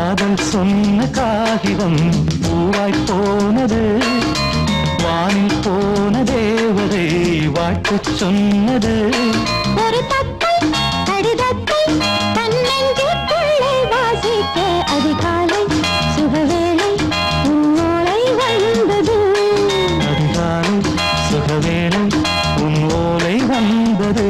காதல் சொன்ன காகிதம் பூவாய் போனது, வானில் போன தேவதை வாழ்த்து சொன்னது. ஒரு தத்தை கடிதத்தை தன்னெஞ்சுக்குள்ளே வாசிக்க அதிகாலை சுகவேளை உன்னோலை வந்தது. அதிகாலை சுகவேளை உன் ஓலை வந்தது.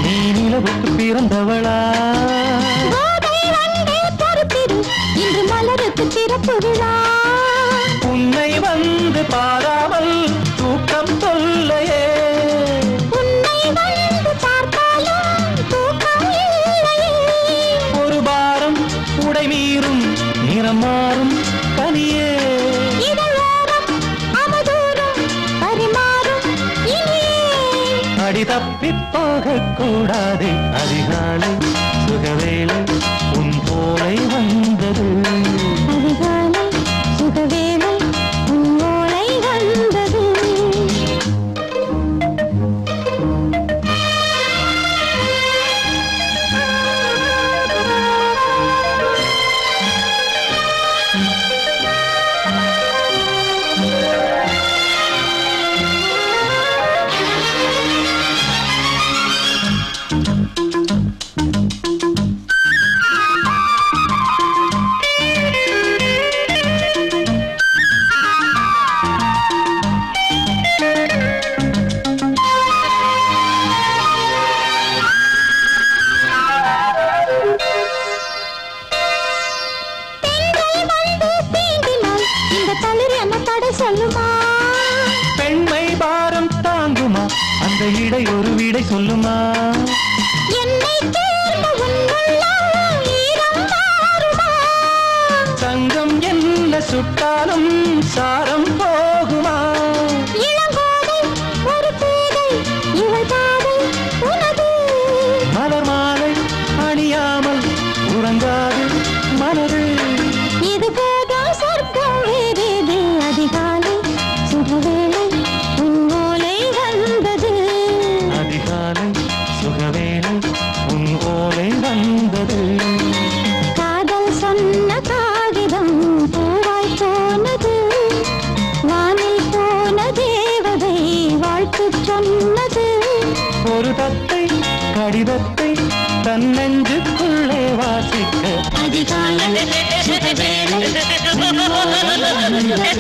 நீ நிலவுக்கு பிறந்தவளா? இன்று மலருக்கு திறப்பு விழா. உன்னை வந்து பாராமல் தூக்கம் தொல்லையே. உன்னை வந்து பார்த்தாலும் தூக்கம் இல்லையே. ஒரு பாரம் உடை மீறும் நிறம் மாறும் பனியே. அடி தப்பி போக கூடாது. அதிகாலை சுகவேளை உன் போலை வந்தது. அதிகாலை சுகவேளை உன் ஓலை வந்தது. பெண்மை பாரம் தாங்குமா? அந்த இடை ஒரு விடை சொல்லுமா? என்னை தேர்ந்த உன்னுள்ளம் ஈரம் மாறுமா? சங்கம் என்ன சுட்டாலும் சாரம் போகுமா? இளங்கோதை ஒரு பேதை இவள் பாதை உனது. மலர் மாலை அணியாமல் உறங்காது மனது. இது போதும் சொர்க்கம் வேறேது. அதிகாலை சுகவேளை உன் ஓலை வந்தது. அதிகாலை சுகவேளை உன் ஓலை வந்தது. காதல் சொன்ன காகிதம் பூவாய் போனது, வானில் போன தேவதை வாழ்த்து சொன்னது. ஒரு தத்தை கடிதத்தை தன்னெஞ்சுக்குள்ளே வாசிக்க அதிகாலை சுகவேளை உன் ஓலை வந்தது.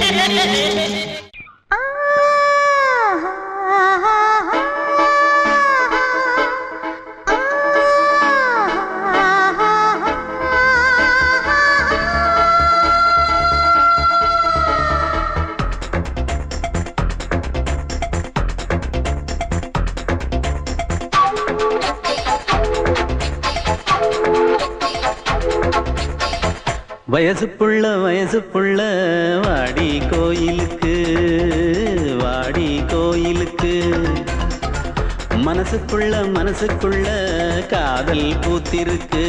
வயசு புள்ள வாடி கோயிலுக்கு, வாடி கோயிலுக்கு. மனசுக்குள்ள காதல் பூத்திருக்கு,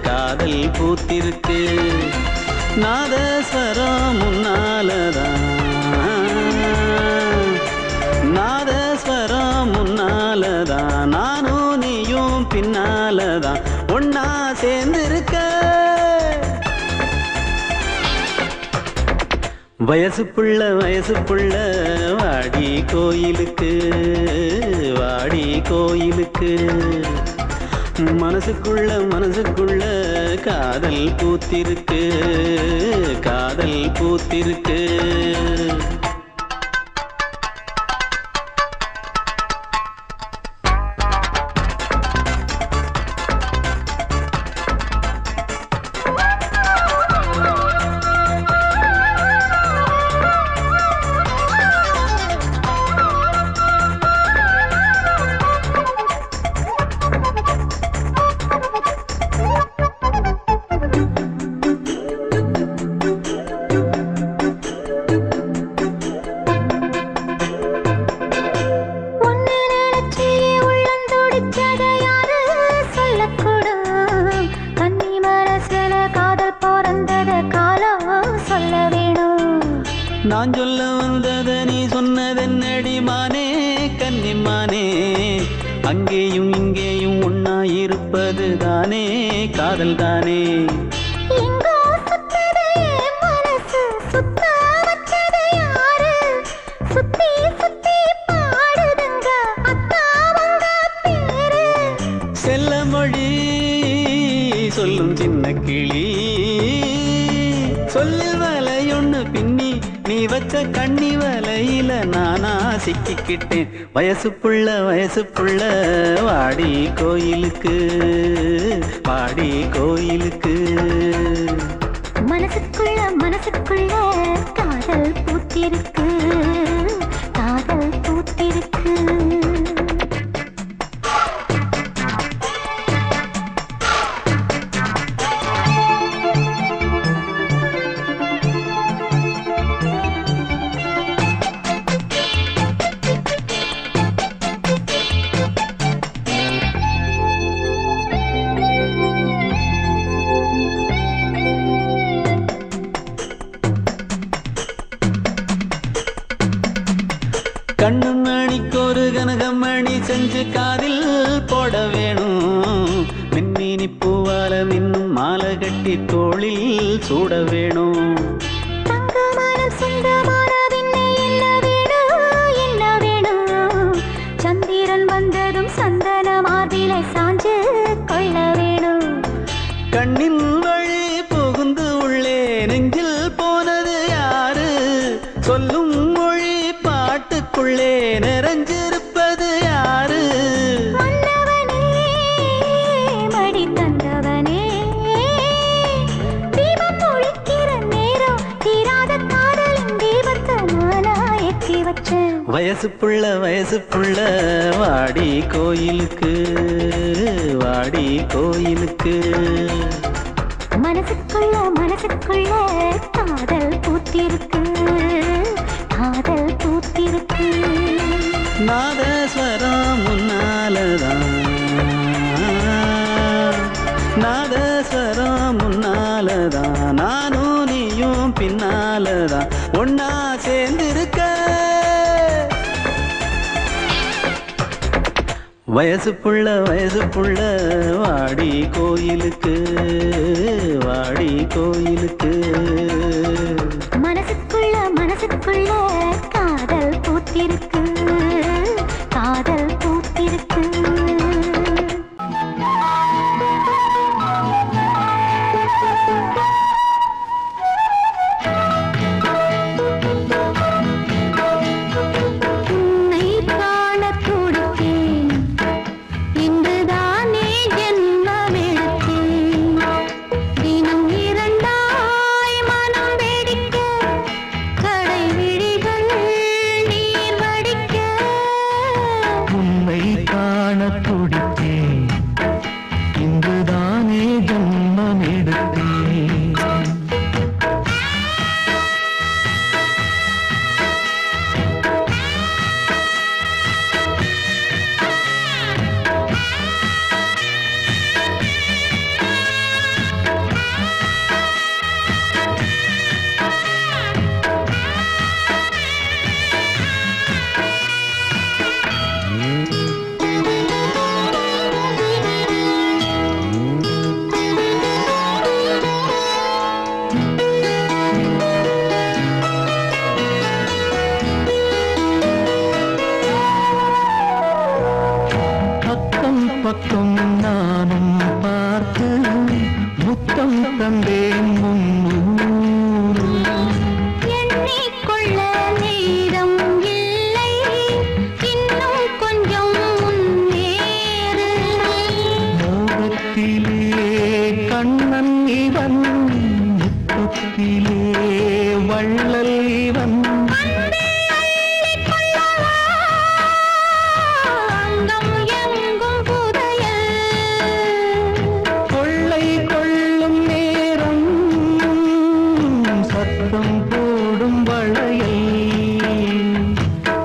காதல் பூத்திருக்கு. நாதஸ்வரம் முன்னாலதான், நாதஸ்வரம் முன்னாலதான். நானும் நீயும் பின்னாலதான் ஒன்னா சேர்ந்திருக்க. வயசு புள்ள வாடி கோயிலுக்கு, வாடி கோயிலுக்கு. மனசுக்குள்ள காதல் பூத்திருக்கு, காதல் பூத்திருக்கு. நான் சொல்ல வந்தத நீ சொன்னதென்னடி மானே கன்னிமானே அங்கேயும் இங்கேயும் ஒன்னா இருப்பது தானே காதல் தானே எங்கோ சுத்ததே மனசு சுத்த வச்சது யாரு சுத்தி சுத்தி பாடுதுங்க அத்தாவங்க பேரு செல்ல மொழி சொல்லும் சின்ன கிளி சொல்லில் வலையொன்னு பின்னி நீ வச்ச கண்ணி வலையில நானா சிக்கிக்கிட்டேன் வயசு புள்ள வாடி கோயிலுக்கு வாடி கோயிலுக்கு மனசுக்குள்ள காதல் பூத்திருக்கு காதல் பூத்திருக்கு கண்ணு மணிக்கு ஒரு கனகமணி செஞ்சு காதில் போட வேணும் மின்மினி பூவால மின்னும் மாலை கட்டி தோளில் சூட வேணும் தங்கமான சுந்தரமான விண்ணை என்ன வேணும் சந்திரன் வந்ததும் சந்தன மார்பிலை சாஞ்சு கொள்ள வேணும் கண்ணின் வழி புகுந்து உள்ளே நெஞ்சில் போனது யாரு சொல்லும் மொழி பாட்டுக்குள்ளே நிறைஞ்சிருப்பது யாரு மன்னவனே மடி தந்தவனே தீபம் ஒழிக்கிற நேரம் தீராத காதலின் தீபத்தை நானா ஏற்றி வச்சேன் வயசு புள்ள வாடி கோயிலுக்கு வாடி கோயிலுக்கு மனசுக்குள்ள காதல் பூத்திருக்கு காதல் பூத்திருக்கு நாதஸ்வரம் முன்னாலதான் நாதஸ்வரம் முன்னாலதான் நானும் நீயும் பின்னாலதான் ஒன்னா சேர்ந்திருக்க வயசு புள்ள வாடி கோயிலுக்கு வாடி கோயிலுக்கு மனசுக்குள்ள காதல் பூத்திருக்கு காதல் பூத்திருக்கு உன்னை காணத் துடித்தேன் இன்றுதானே ஜென்மமெடுத்தேன் தினம் இரண்டாய் மனம் வெடிக்க கடை விழிகள் நீர் வடிக்க உன்னை காண துடித்தேன் இன்றுதானே ஜன்மம் எடுத்தேன் பக்கம் பக்கம் நானும் பார்த்து முத்தம் தந்தேன் முன்னூறு எண்ணிக்கொள்ள நேரம் இல்லை இன்னும் கொஞ்சம் முன்னேறு மோகத்திலே கண்ணன் இவன் முத்தத்திலே வள்ளல் இவன் அங்கம் எங்கும் புதையல் கொள்ளை கொள்ளும் நேரம் சத்தம் போடும் வளையல்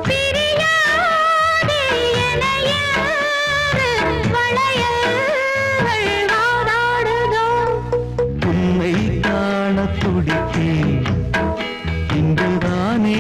பிரியாதே என யாரு வளையல்கள் வாதாடுதோ உன்னை காண துடித்தேன் இன்றுதானே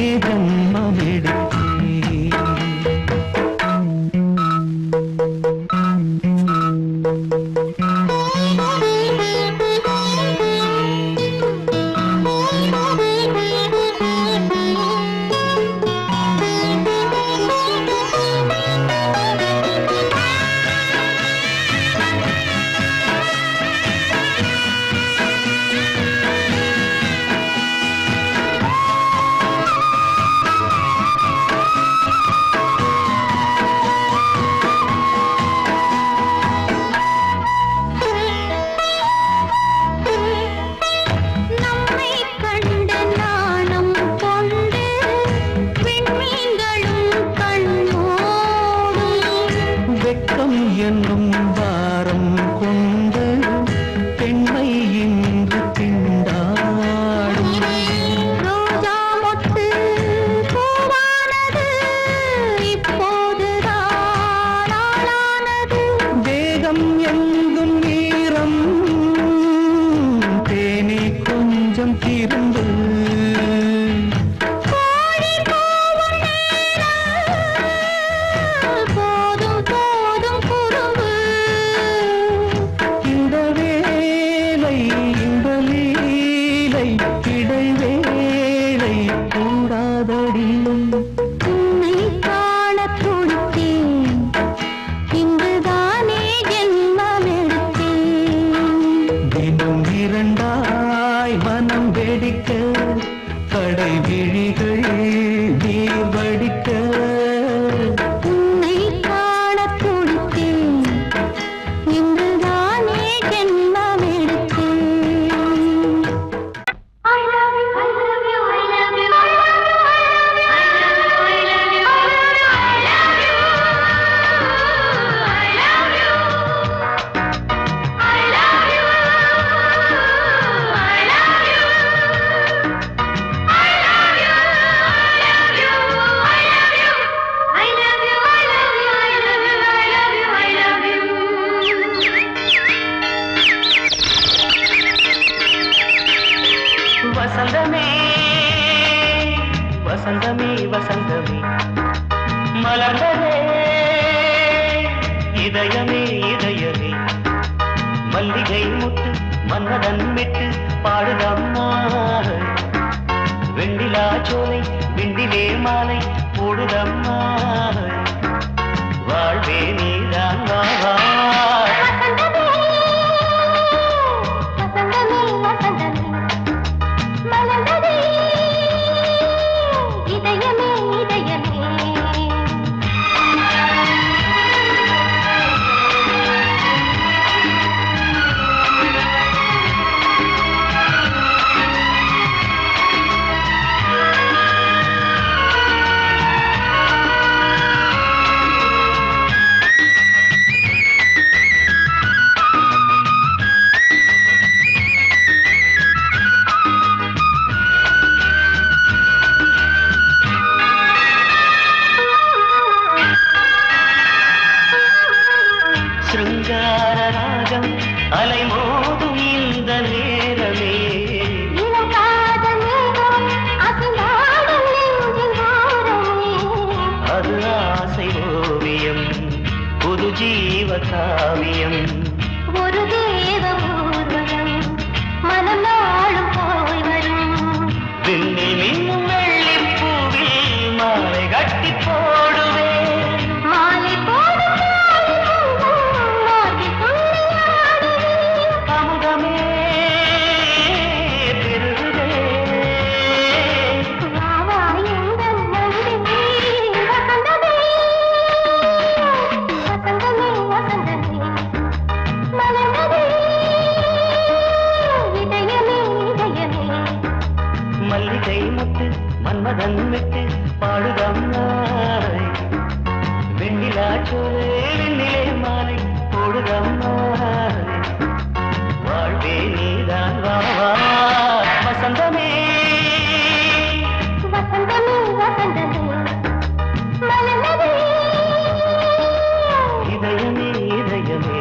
கொஞ்சம் திருந்து போதும் போதும் குறும்பு இந்த வேலை இந்த லீலை இடைவேளை கூடாதடியும் உன்னை காண துடித்தேன் இன்றுதானே ஜென்மம் எடுத்தேன் தினம் இரண்டாய் மனம் வெடிக்க கடை விழிகள் நீர் வடிக்க உன்னை காண துடித்தேன் இன்றுதானே ஜென்மம் எடுத்தேன் I love you, I love you, I love you, I love you, I love you, I love you, I love you, I love you, I love you, வசந்தமே வசந்தமே வசந்தமே மலர்ந்ததே இதயமே இதயமே மல்லிகை முட்டு மன்னதன் விட்டு பாடுதம்மா வெண்ணிலா சோலை விண்டிலே மாலை போடுதம்மா வாழ்வே நீதான் வா வா அலைமோதும் இந்த நேரமே அது ஆசை ஓவியம் புது ஜீவ காவியம் ஒரு தேவ ஊர்வலம் மனம் நாளும் போய் வரும் விண்ணில் மின்னும் வெள்ளி பூவில் மாலை கட்டி போடுவேன் மாலை போடும் அமுதமே பெருகுதே மல்லிகை முட்டு மன்மதன் விட்டு பாடுதம் நாய் வெண்ணிலா சோலை வெண்ணிலே மாலை போடுதம் நாய் வாழ்வே நீதான் வா வா வசந்தமே இதயமே இதயமே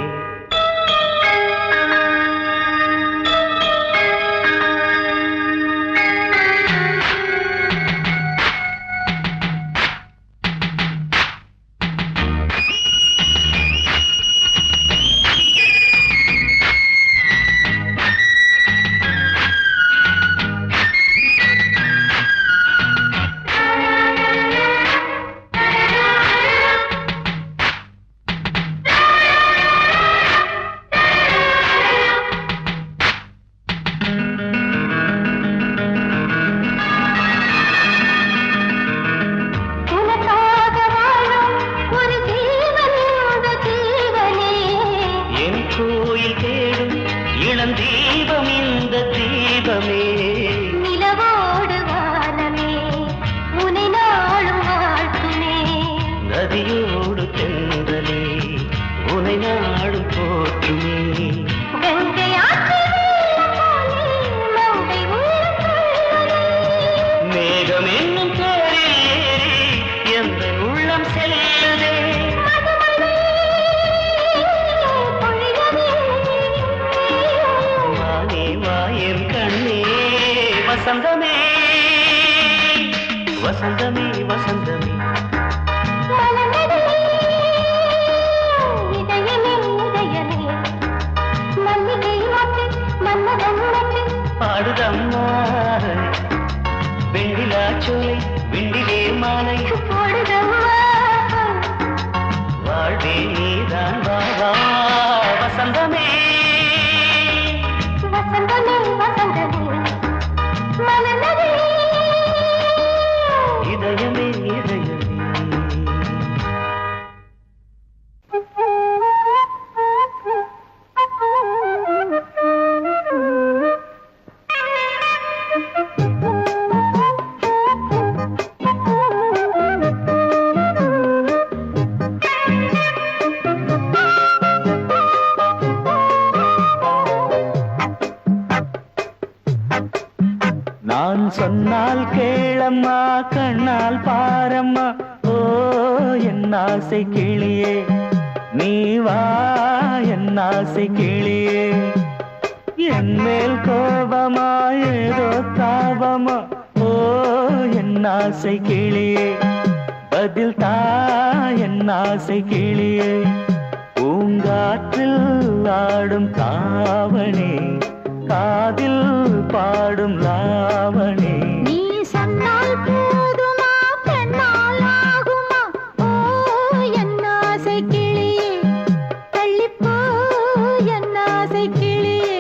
வசந்தமே வசந்தமே வசந்தமே பாடுதம்மா வெண்ணிலா சோலை வெண்ணிலே மாலை வாழ்வே நீதான் வாவா வசந்தமே வசந்தமே வசந்தமே மலர்ந்ததே இதயமே இதயமே நான் சொன்னால் கேளம்மா கண்ணால் பாரம்மா ஓ என் ஆசை கிளியே நீ வா என் ஆசை கிளியே என் மேல் கோபமா ஏதோ தாபமா ஓ என் ஆசை கிளியே பதில் தா என் ஆசை கிளியே பூங்காற்றில் ஆடும் தாவணி காதில் பாடும் லாவணி நீ சொன்னால் போதுமா பெண்ணால் ஆகுமா ஓ என் ஆசை கிளியே தள்ளிப்போ என் ஆசை கிளியே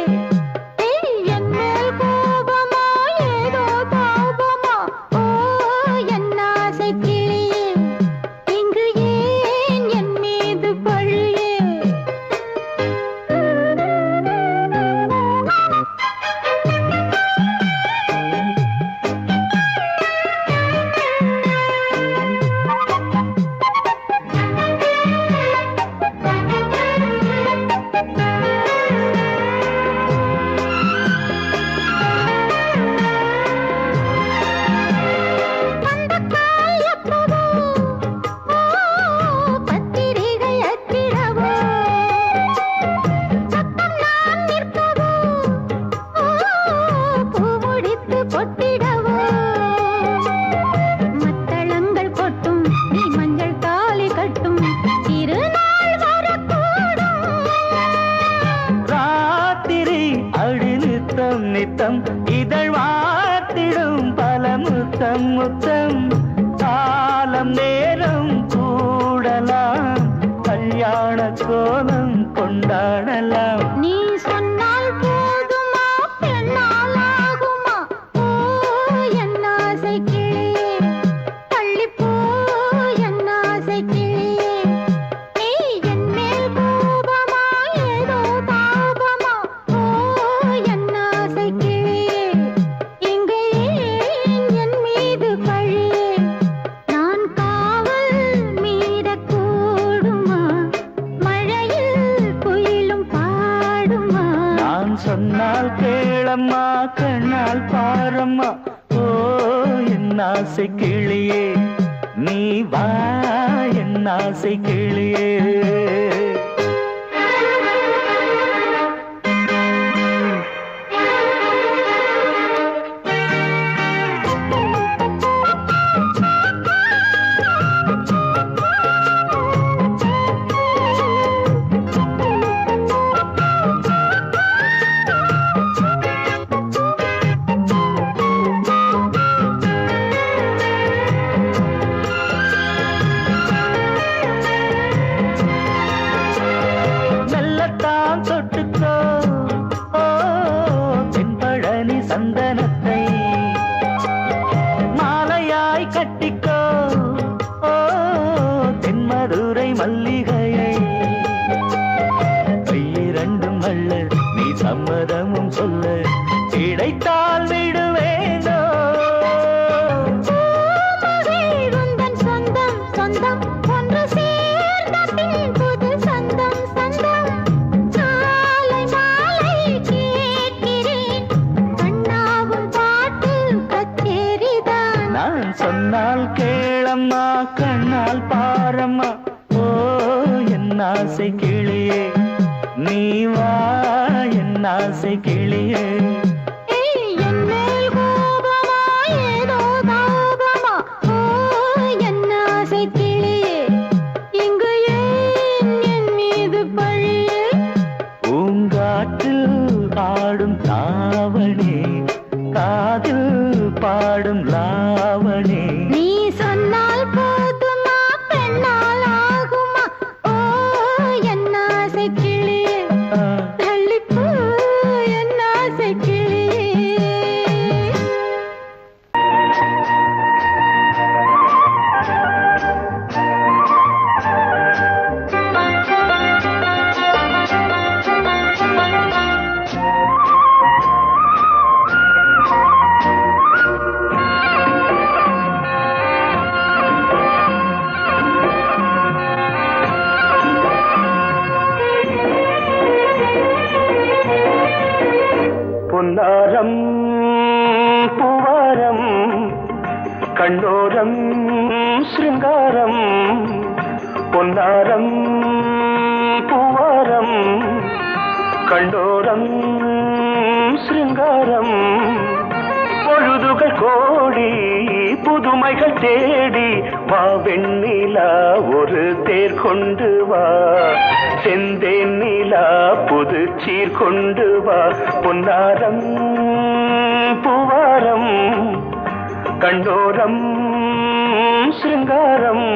என் மேல் கோபமா ஏதோ தாபமா ஓ என் ஆசை கிளியே இங்கு ஏன் என் மீது பழியே நித்தம் இதழ் வாத்திடும் பல முத்தம் முத்தம் காலம் நேரம் கூடலாம் கல்யாண கோலம் கொண்டாடலாம் நீ சொன்னால் போதுமா பெண்ணால் ஆகுமா ஓ என் ஆசை கிளியே தள்ளிப்போ என் ஆசை கிளியே நீ என் மேல் கோபமா ஏதோ தாபமா ஓ என் ஆசை கிளியே இங்கே என் மீது பழியே நான் காவல் மீறக்கூடுமா மழையில் குயிலும் பாடுமா நான் சொன்னால் கேளம்மா கண்ணால் பாரம்மா ஓ என் ஆசை கிளியே நீ வா என் ஆசை கிளியே மெல்லத்தான் தொட்டுக்கோ ஓ தென்பழனி சந்தனத்தை மாலையாய் கட்டிக்கோ ஓ தென்மதுரை மல்லிகையை கையிரண்டும் அள்ள நீ சம்மதமும் சொல்ல கிடைத்தால் விடுவேனோ உந்தன் சொந்தம் சொந்தம் ஒன்று சேர்ந்த பின் புது சொந்தம் சொந்தம் காலை மாலை கேட்கிறேன் கண்ணாவும் பாட்டு கச்சேரிதான் நான் சொன்னால் கேளம்மா கண்ணால் பாரம்மா ஓ என் ஆசை கிளியே நீ வா என் ஆசை கிளியே என் மேல் குயில் பாடும் லாவணி. நீ சொன்னால் போதுமா பெண்ணால் ஆகுமா ஓ என் ஆசை கிளியே தள்ளிப்போ என் ஆசை கிளியே. பொன்னாரம் பூவாரம் கண்ணோரம் சிருங்காரம். பொன்னாரம் பூவாரம் கண்ணோரம் சிருங்காரம். பொழுதுகள் கோடி புதுமைகள் தேடி வா வெண்ணிலா ஒரு தேர் கொண்டு வா. செந்தேன் நிலா புது சீர் கொண்டு வா. பொன்னாரம் பூவாரம் கண்டோரம் சிருங்காரம்.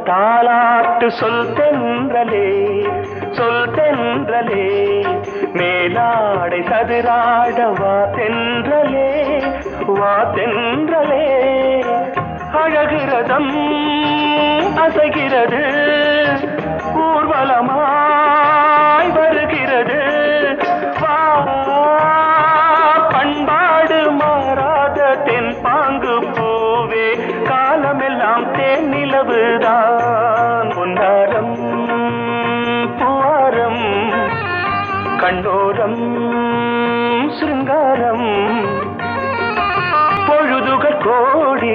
தாலாட்டு சொல் தென்றலே சொல் தென்றலே. மேலாடை சதுராட வா தென்றலே வா தென்றலே. அழகிறதம் அசைகிறது ஊர்வலமாய் வருகிறது வா. பண்பாடு மாறாத தென் பாங்கு பூவே காலமெல்லாம் தேன் நிலவுதான். பொன்னாரம் பூவாரம் கண்டோரம் சிருங்காரம். பொழுதுகள் கோடி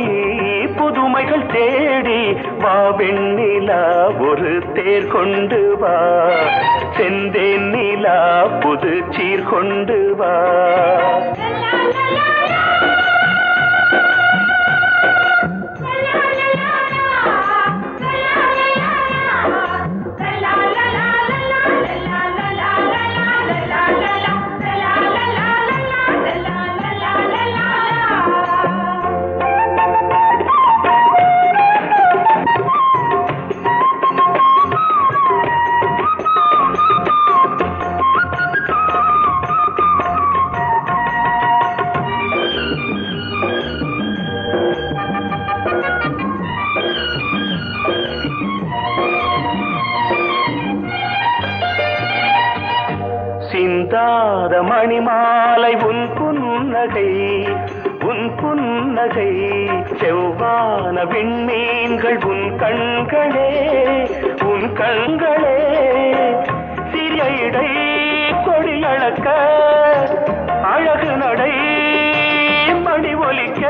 புதுமைகள் தேடி வா வெண்ணிலா ஒரு தேர் கொண்டு வா. செந்தேன் நிலா புது சீர் கொண்டு வா. சிந்தாத மணிமாலை உன் புன்னகை உன் புன்னகை. செவ்வான விண்மீன்கள் உன் கண்களே உன் கண்களே. சிறிய இடை கொடியளக்க அழகு நடை மணி ஒலிக்க.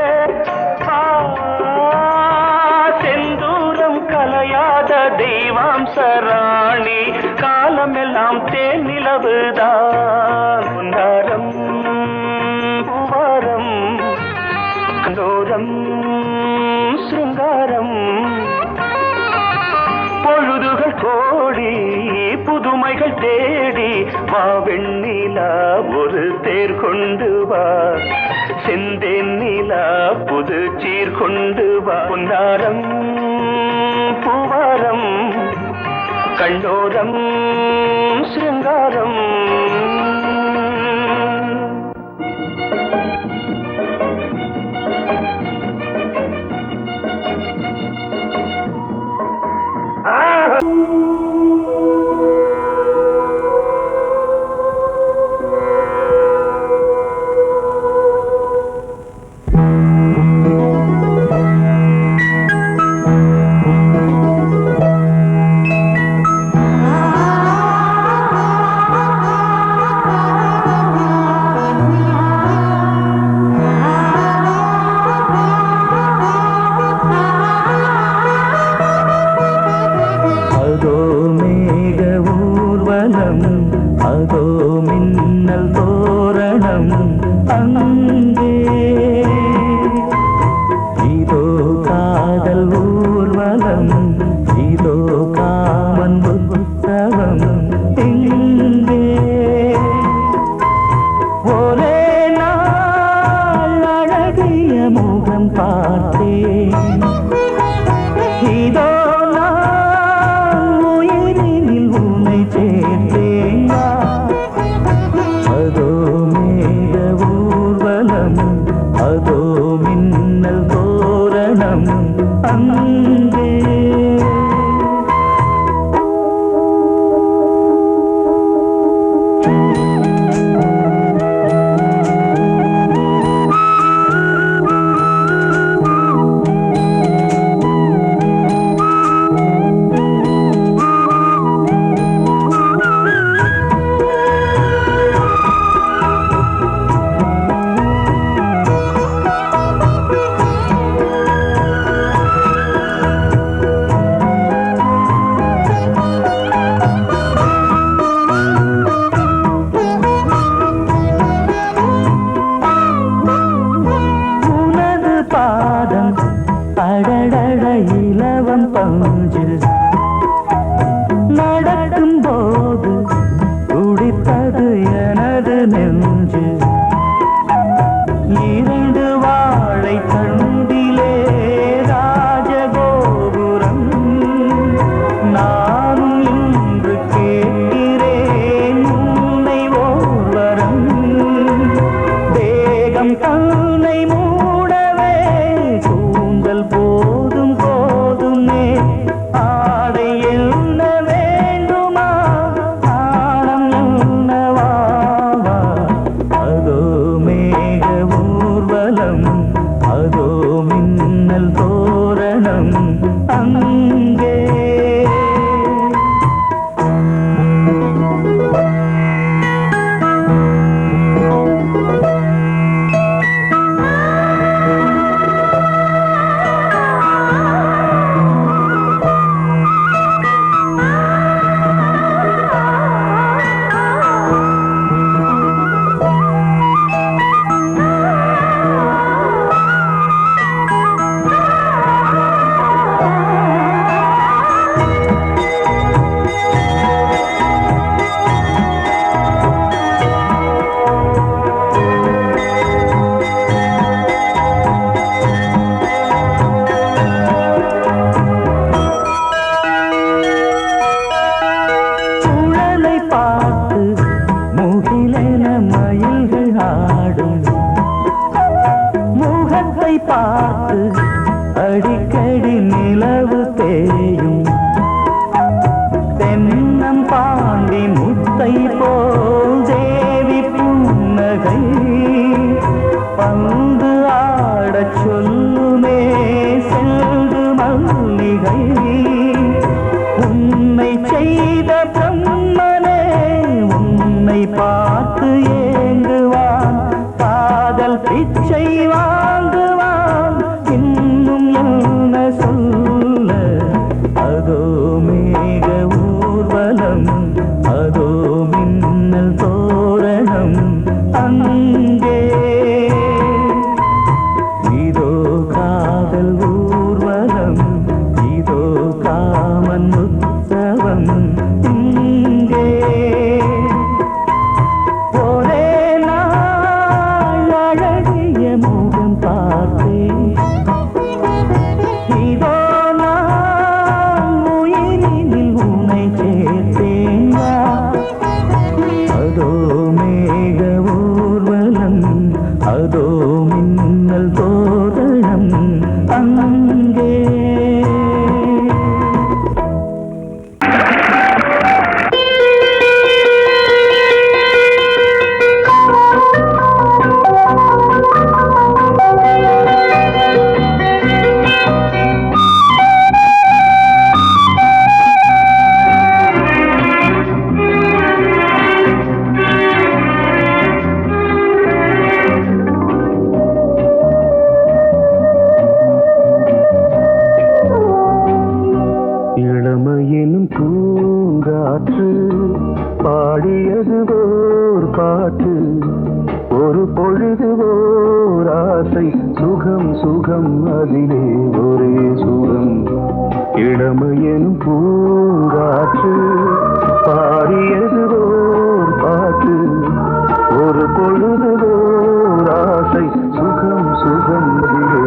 செந்தூரம் கலையாத தெய்வாம்சராணி காலமெல்லாம் தேன் நிலவுதான். பொன்னாரம் பூவாரம் கண்டோரம் சிருங்காரம். பொழுதுகள் கோடி புதுமைகள் தேடி வா வெண்ணிலா ஒரு தேர் கொண்டு வா. செந்தேன் நிலா புது சீர் கொண்டு வா. பொன்னாரம் பூவாரம் கண்டோரம் சிருங்காரம். முகம் பார்த்தேன். இதோ நான் உயிரினில் உன்னை சேர்த்தேன். அதோ மேக ஊர்வலம், அதோ மின்னல் தோரணம் அங்கே. அடடட இலவம் பஞ்சு நடக்கும் போது துடித்தது எனது நெஞ்சு. இரண்டு வாழை தண்டிலே ராஜகோபுரம். நானும் இன்று கேட்கிறேன் உன்னை ஓர்வரம். தேகம் தன்னை மூடவே கூந்தல் போதும் போதுமே. ஆடை என்ன வேண்டுமா, ஆடம் என்னவாவா. அதோ மேக ஊர்வலம், அதோ மின்னல் தோரணம் அங்கே. முகத்தை பார்த்து அடிக்கடி நிலவு தேயும். தென்னம் பாண்டி முத்தை போல் தேவி புன்னகை. பந்து ஆடச் சொல்லுமே செல்து மல்லிகை. உன்னை செய்த பிரம்மனே உன்னை பார்த்து ஏங்குவான். காதல் பிச்சை வாங்குவான். இன்னும் என்ன சொல்ல. அதோ மேக ஊர்வலம், அதோ மின்னல் தோரணம் அங்கே. இதோ காதல் ஊர்வலம், இதோ காமன் உற்சவம் இங்கே. ஒரே நாள் அழகிய முகம் பார்த்தேன். இதோ நான் உயிரினில் உன்னை சேர்த்தேன். அதோ மேக ஊர்வலம், அதோ மின்னல் தோரணம் அங்கே. இளமையினும் பூங்காற்று பாடியது ஓர் பாட்டு. ஒரு பொழுது ஓர் ஆசை, சுகம் சுகம் அதிலே ஒரே சுகம். இளமையினும் பூங்காற்று பாடியது ஓர் பாட்டு. ஒரு பொழுது ஓர் ஆசை, சுகம் சுகம் அதிலே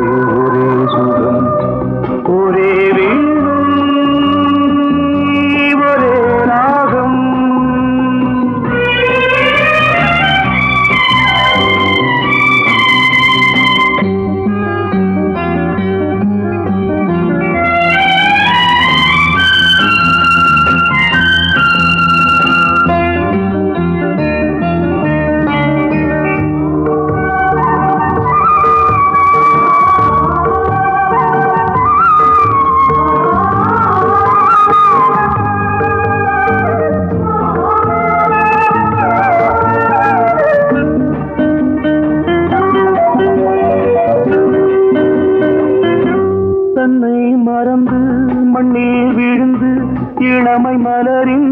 இளமை மலரின்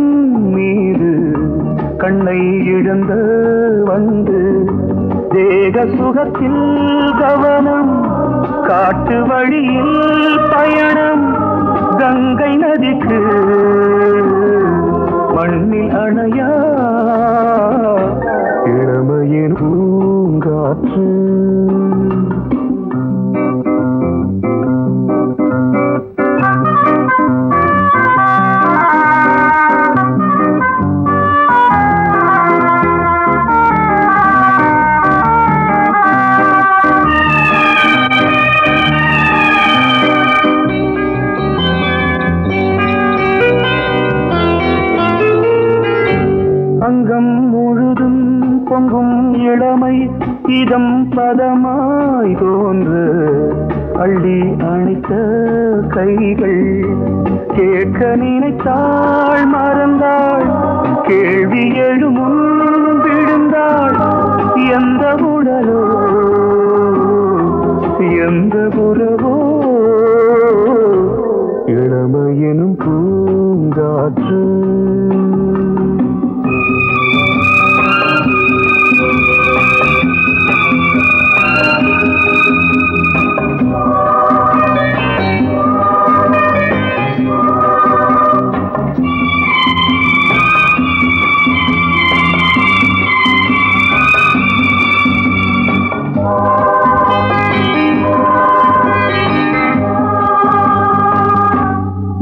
மீது கண்ணை இழந்த வந்து தேக சுகத்தில் கவனம் காட்டு வழியில் பயணம் கங்கை நதிக்கு மண்ணில் அணையா இளமையின் பூங்காற்று அங்கம் முழுதும் பொங்கும் இளமை இதம் பதமாய் தோன்று அள்ளி அணைத்த கைகள் கேட்க நினைத்தாள் மறந்தாள் கேள்வி எழுமுன் விழுந்தாள் எந்த உடலோ எந்த புறவோ இளமையெனும் பூங்காற்று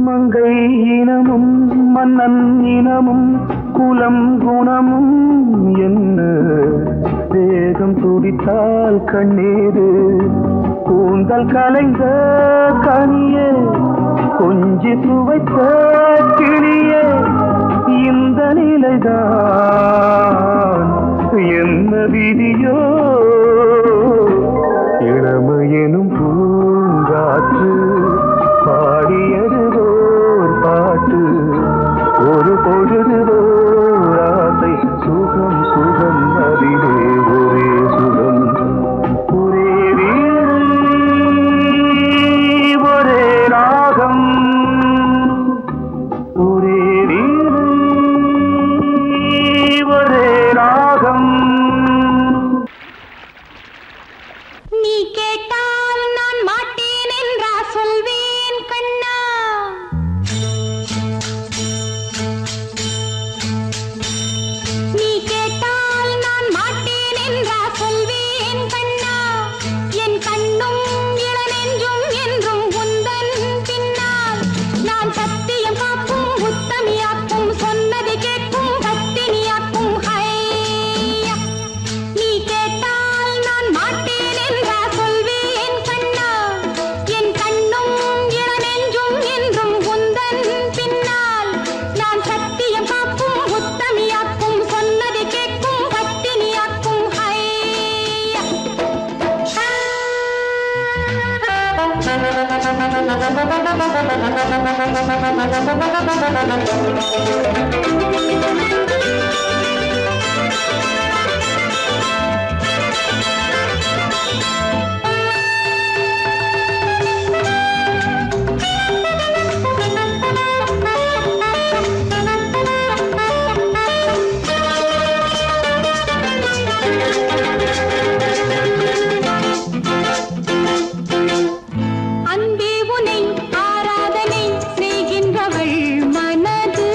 மங்கை இனமும் மன்னன் இனமும் குலம் குணமும் என்ன வேகம் துடித்தால் கண்ணீரு கூந்தல் கலைந்த கனியே கொஞ்சி சுவைத்த கிளியே இந்த நிலைதான் என்ன விதியோ இளமையெனும் பூங்காற்று பாடியது ஓர் பாட்டு ஒரு பொழுது ஓர் ஆசை சுகம் சுகம் அதிலே ஒரே சுகம் ஒரே வீடு ஒரே ராகம் ஒரே வீடு ஒரே ராகம் நீ கேட்டால் நான் மாட்டேன் என்றா சொல்வேன் கண்ணா நீ கேட்டால் நான் மாட்டேன் என்றா சொல்வேன் கண்ணா என் கண்ணும் இளநெஞ்சும் என்றும் உந்தன் பின்னால் நான் சத்தியம் காக்கும் உத்தமியாக்கும் சொன்னதை கேட்கும் கத்தினியாக்கும் ஹையா நீ கேட்டால் நான் மாட்டேன் என்றா சொல்வேன் கண்ணா என் கண்ணும் இளநெஞ்சும் என்றும் உந்தன் பின்னால் நான் சத்தியம் காக்கும் உத்தமியாக்கும் சொன்னதை கேட்கும் கத்தினியாக்கும் ஹையா அன்பே உனை ஆராதனை செய்கின்றவள் மனது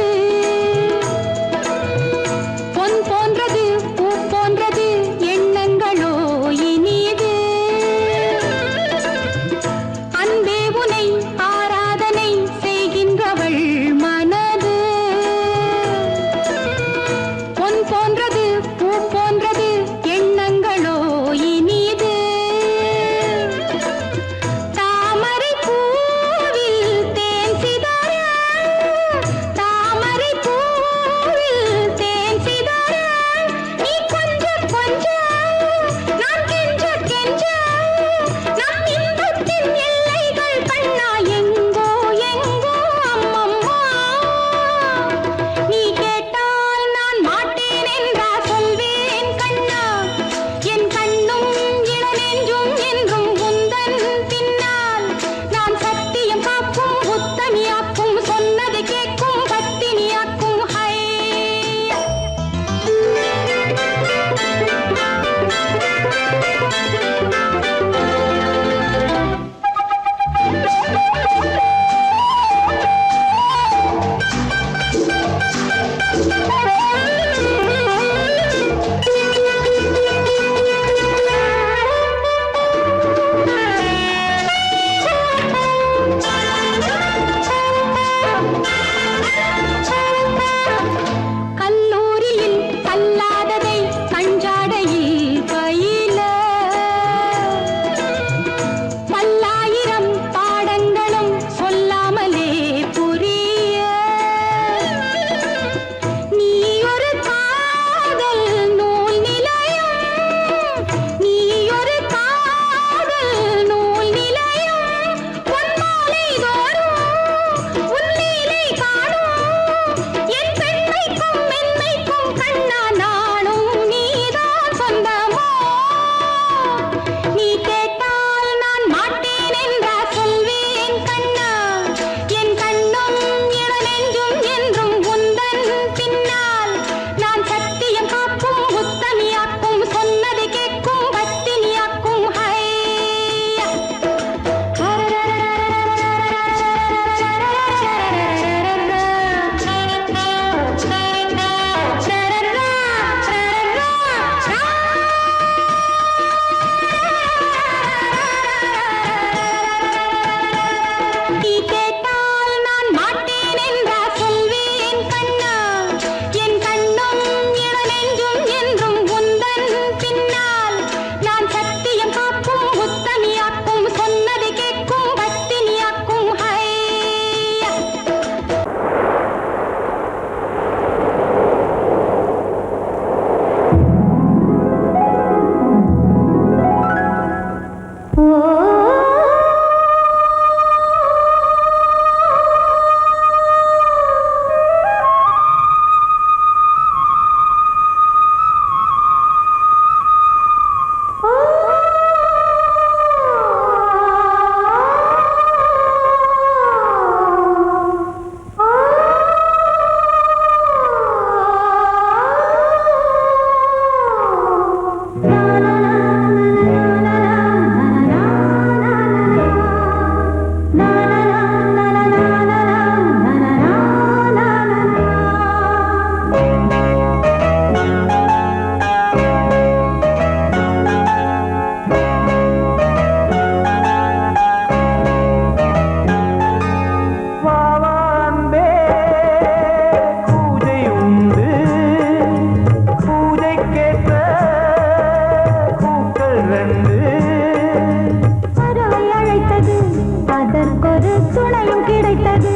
அதற்கொரு துணையும் கிடைத்தது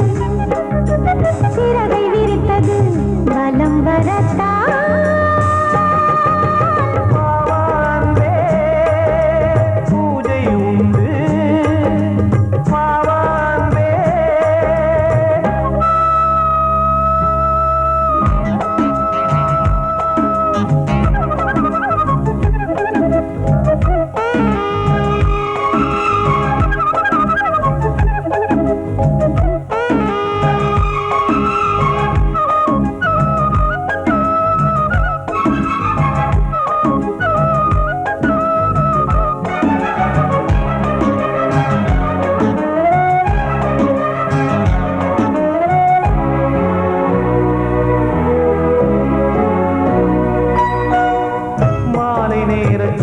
சிறகை விரித்தது வலம் வரத்தான் பூஜை உண்டு பாவான்பே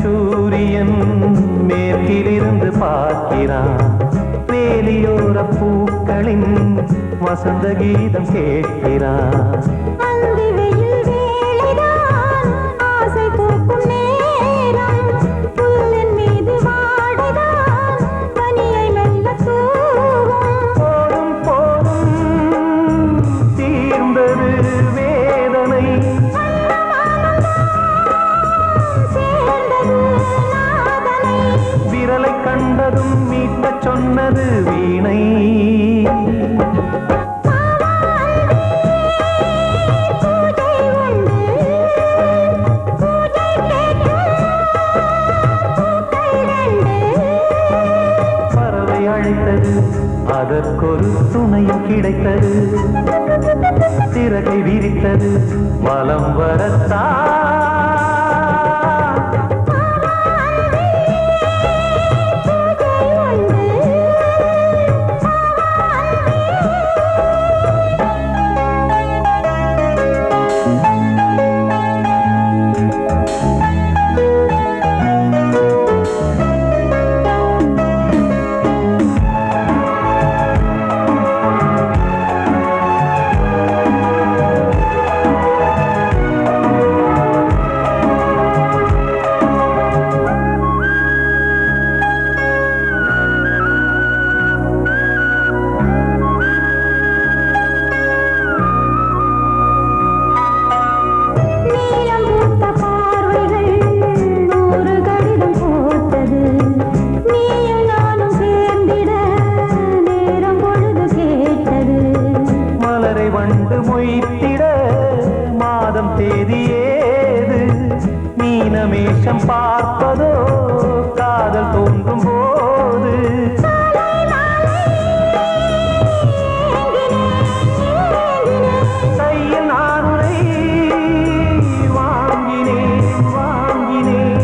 சூரியன் மேற்கிலிருந்து பார்க்கிறான் வேலியோர பூக்களின் வசந்த கீதம் கேட்கிறான் ஆசை பூக்கும் நேரம் புல்லின் மீது வாடிதான் பனியை மெல்ல போதும் போதும் தீர்ந்தது வேதனை விரலை கண்டதும் மீட்ட சொன்னது வீணை பறவை அழைத்தது அதற்கொரு துணையும் கிடைத்தது சிறகை விரித்தது வலம் வரத்தான் வண்டு மொய்த்திட மாதம் தேதியேது மீனமேஷம் பார்ப்பதோ காதல் தோன்றும் போது கையில் நானுரை வாங்கினேன் வாங்கினேன்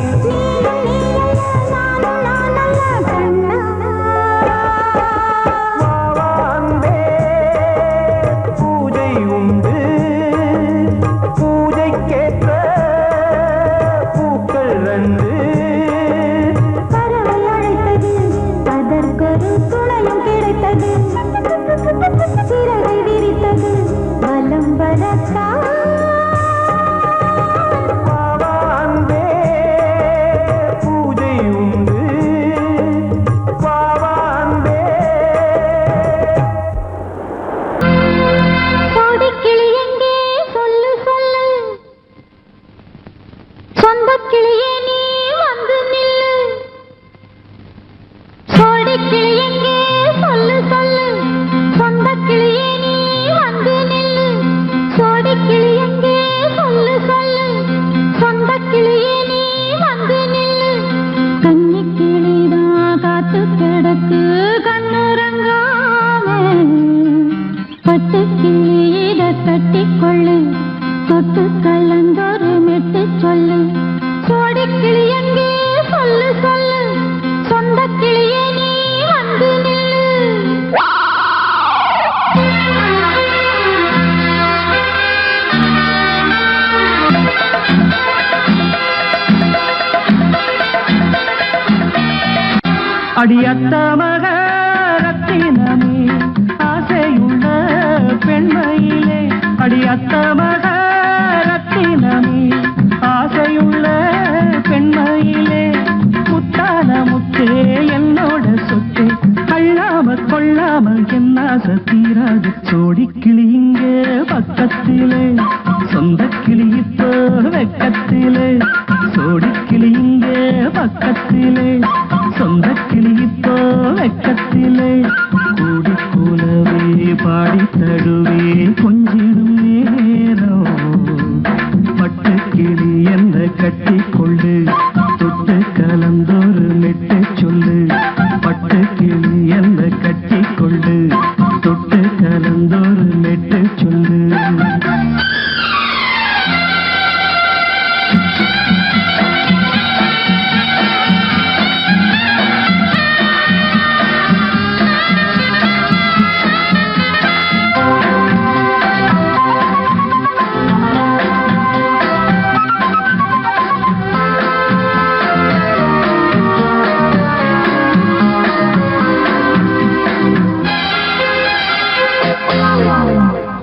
சிறகை விரித்தது வலம் வரத்தான் பாவான்பே பூஜை உண்டு பாவான்பே கோடிக்கிளி எங்கே சொல்லு சொல்லு சொந்தக் கிளியே நீ வந்து நில்லு கோடிக்கிளி எங்கே சொல்லு சொல்லு சொந்தக் கிளியே நீ வந்து நில்லு சோடிக் கிளி எங்கே சொல்லு சொல்லு சொந்தக் கிளியே நீ வந்து நில்லு கன்னிக் கிளிதான் காத்து கிடக்கு கண்ணுறங்காம பட்டு கிளி இத கட்டிக்கொள்ளு தொட்டு கலந்தொரு மெட்டு சொல்லு சோடிக் கிளி எங்கே சொல்லு சொல்லு சொந்தக் கிளியே நீ வந்து நில்லு அடியத்த மக ரத்தினமே ஆசையுள்ள பெண்மையிலே அடியத்த மக ரத்தினமே ஆசையுள்ள பெண்மையிலே முத்தான முத்தே என்னோட சொத்து அள்ளாம ஆசை தீராது சோடி கிளி இங்க பக்கத்திலே சொந்த கிளி இப்போ வெக்கத்திலே சோடி கிளி இங்க பக்கத்திலே சொந்த கிளி இப்போ வெக்கத்திலே கூடி கூலவே பாடி தடுவே கொஞ்சிடும் நேரம் பட்டு கிளி என்ன கட்டி கொண்டு தொட்டு கலந்தொரு மெட்டு சொல்லு பட்டு கிளி என்ன கட்டி கொண்டு தொட்டு கலந்தொரு மெட்டு சொல்லு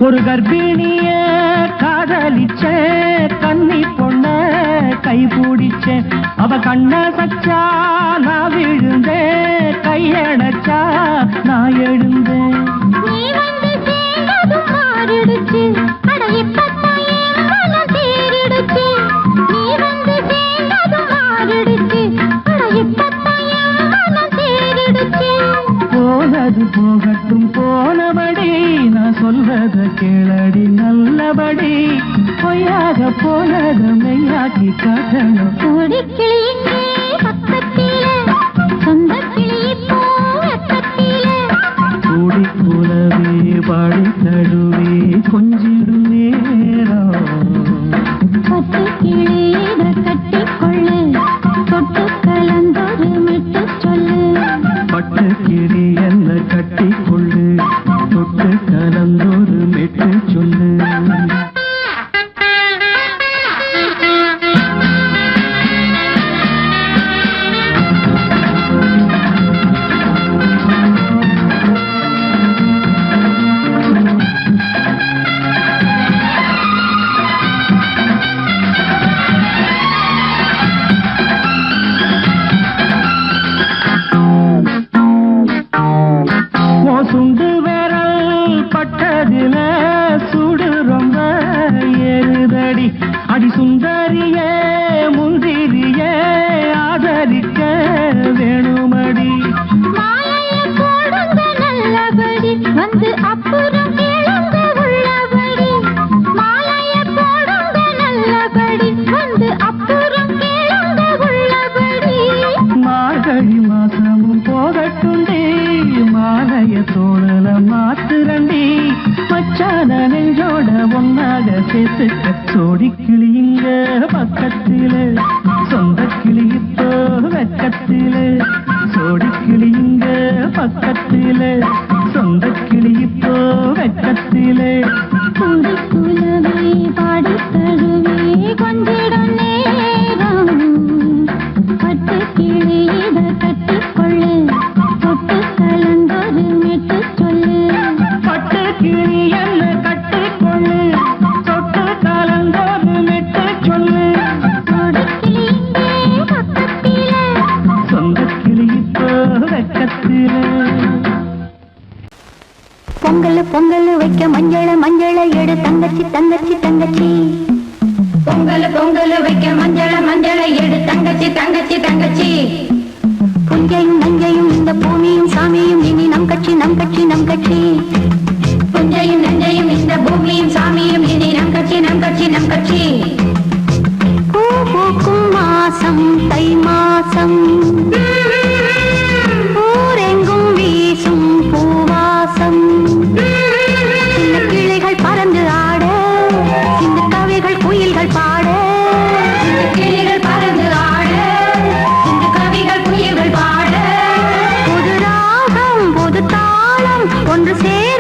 ஒரு கர்ப்பிணிய காதலிச்ச கன்னி பொண்ண கை பிடிச்ச அவ கண்ண சச்சா நான் விழுந்தேன் கையடைச்சா நான் எழுந்தேன் நீ வந்து சேர்ந்ததும் மாறிடுச்சு அட இப்பத்தான் என் மனம் தேறிடுச்சு நீ வந்து சேர்ந்ததும் மாறிடுச்சு அட இப்பத்தான் என் மனம் தேறிடுச்சு போனது போகட்டும் போனபடி நான் சொல்றத கேளடி நல்லபடி பொய்யாக போனது மெய்யாக்கி காட்டணும் கூடி கிளி இங்கே பக்கத்திலே சொந்த கிளி இப்போ வெக்கத்திலே கூடி கூலவே பாடி தடுவே கொஞ்சிடும் நேரம் பட்டு கிளி இதை கட்டிக்கொள்ளு தொட்டு கலந்தொரு மெட்டு சொல்லு பட்டு கிளி என்ன கட்டி கொள்ளு தொட்டு கலந்தொரு மெட்டு சொல்லு சுண்டு விரல் பட்டதில சுடு ரொம்ப ஏறுதடி அடி சுந்தரியே முந்திரியே ஆதரிக்க வேணுமடி மாலைய போடுங்க நல்லபடி வந்து அப்புறம் கேளுங்க உள்ளபடி மாலைய போடுங்க நல்லபடி வந்து அப்புறம் கேளுங்க உள்ளபடி மார்கழி மாசமும் போகட்டுண்டி மாலைய தோழல மாத்துரண்டி மச்சான நெஞ்சோட ஒன்னாக சேர்த்துக்க சோடி கிளிங்க பக்கத்திலே சொந்த கிளி இப்போ வெக்கத்திலே சோடி கிளிங்க பக்கத்திலே சொந்த கிளி இப்போ வெக்கத்திலே கூடி குலவே பாடி தழுவே கொஞ்சிடும் நேரம் பட்டு கிளி இதை கட்டிக்கொள்ளு தொட்டு கலந்தொரு மெட்டு சொல்லு பட்டு கிளி என்ன கட்டிக்கொள்ளு தொட்டு கலந்தொரு மெட்டு சொல்லு கூடி கிளி இங்கே பக்கத்திலே சொந்த கிளி இப்போ வெக்கத்திலே பொங்கல் பொங்கல் வைக்க மஞ்சள மஞ்சள எடு தங்கச்சி தங்கச்சி தங்கச்சி பொங்கல் பொங்கல் வைக்க மஞ்சள மஞ்சள எடு தங்கச்சி தங்கச்சி தங்கச்சி புஞ்சையும் நஞ்சையும் இந்த பூமியும் சாமியும் இனி நம் கட்சி நம் கட்சி நம் கட்சி புஞ்சையும் நஞ்சையும் இந்த பூமியும் சாமியும் இனி நம் கட்சி நம் கட்சி நம் கட்சி பூ பூக்கும் மாசம் தை மாசம் ஊரெங்கும் வீசும் பூவாசம் சின்ன கிளைகள் பறந்து ஆட சின்ன கவிகள் குயில்கள் பாட கிளிகள் பறந்து ஆட இந்த கவிகள் குயில்கள் பாட புது ராகம் புது தாளம் ஒன்று சேர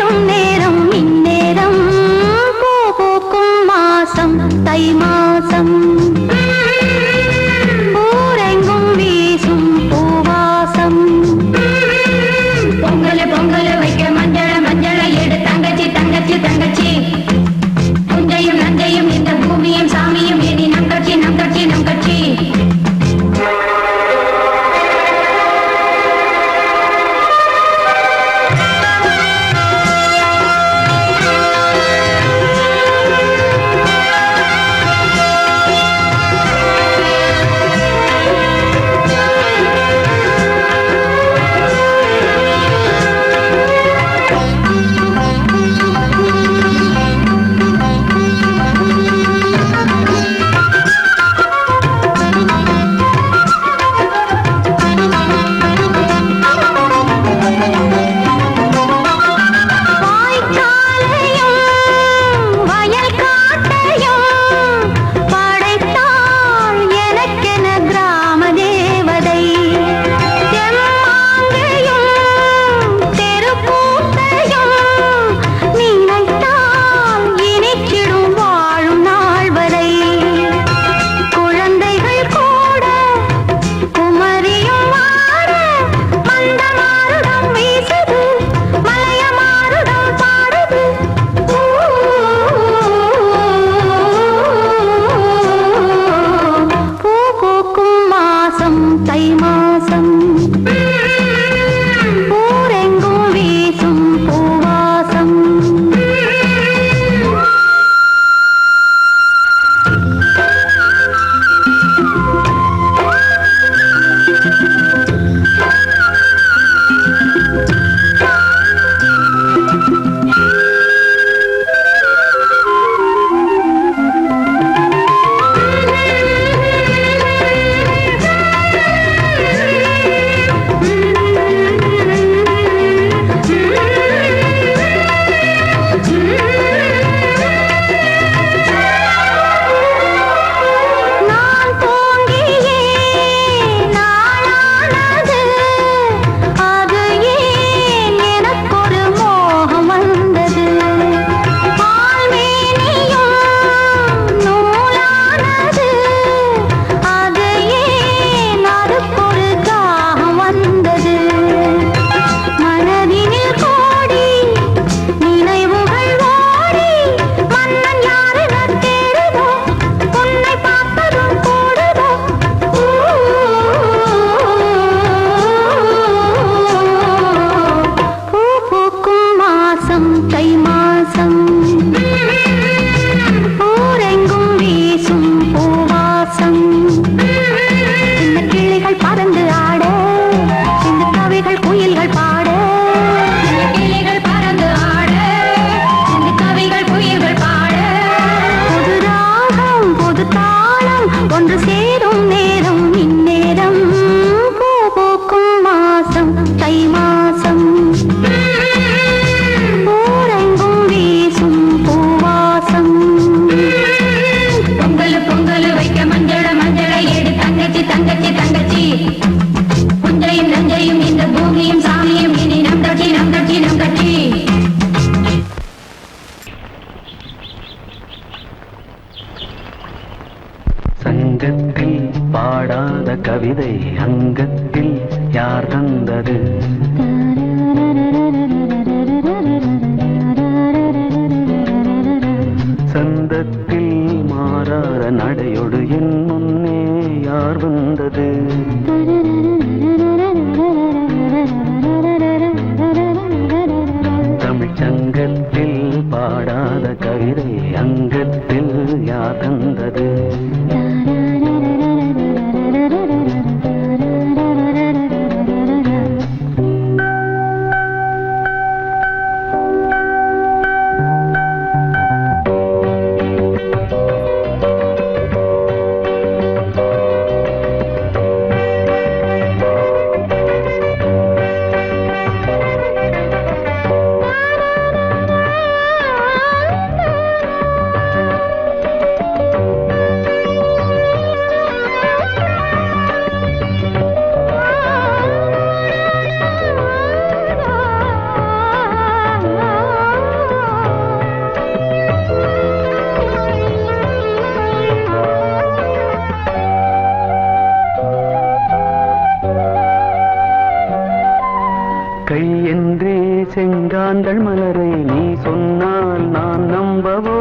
என்றே செங்காந்தள் மலரை நீ சொன்னால் நான் நம்பவோ?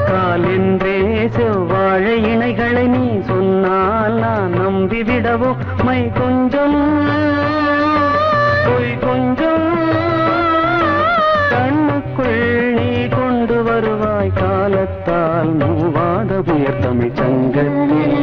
கால் என்றே செவ்வாழை இணைகளை நீ சொன்னால் நான் நம்பிவிடவோ? மை கொஞ்சம் பொய் கொஞ்சம் கண்ணுக்குள் நீ கொண்டு வருவாய் காலத்தால் மூவாத புயர் தமிழ் சங்கத்தில்.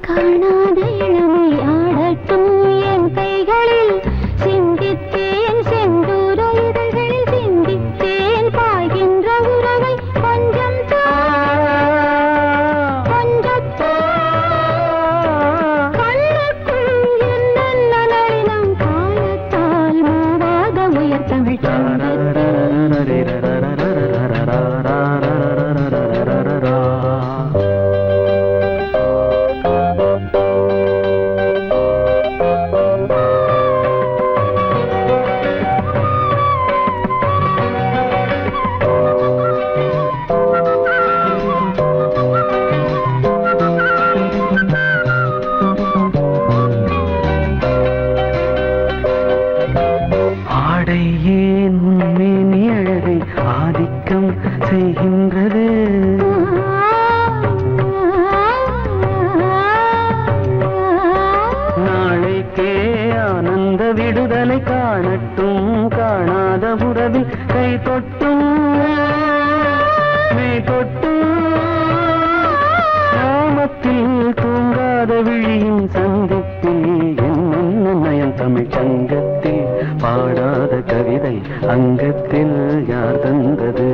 காணாத இளமை ஆடட்டும் என் கைகளில் சிந்தித்தேன் செந்தூர இதழ்களில் சிந்தித்தேன் பாய்கின்ற உறவை கொஞ்சம் கண்ணுக்குள் என்ன நளினம் காலத்தால் மூவாத உயர் தமிழ் ஏன் உண்மையினி அழகை ஆதிக்கம் செய்கின்றது? நாளைக்கே ஆனந்த விடுதலை காணட்டும் காணாத உறவில் கை தொட்டும் மெய் தொட்டும் கிராமத்தில் தூங்காத விழியின் சந்திப்பில் என்ன நயம் தமிழ் சங்கத்தில் பாடாத கவிதை அங்கத்தில் யார் தந்தது?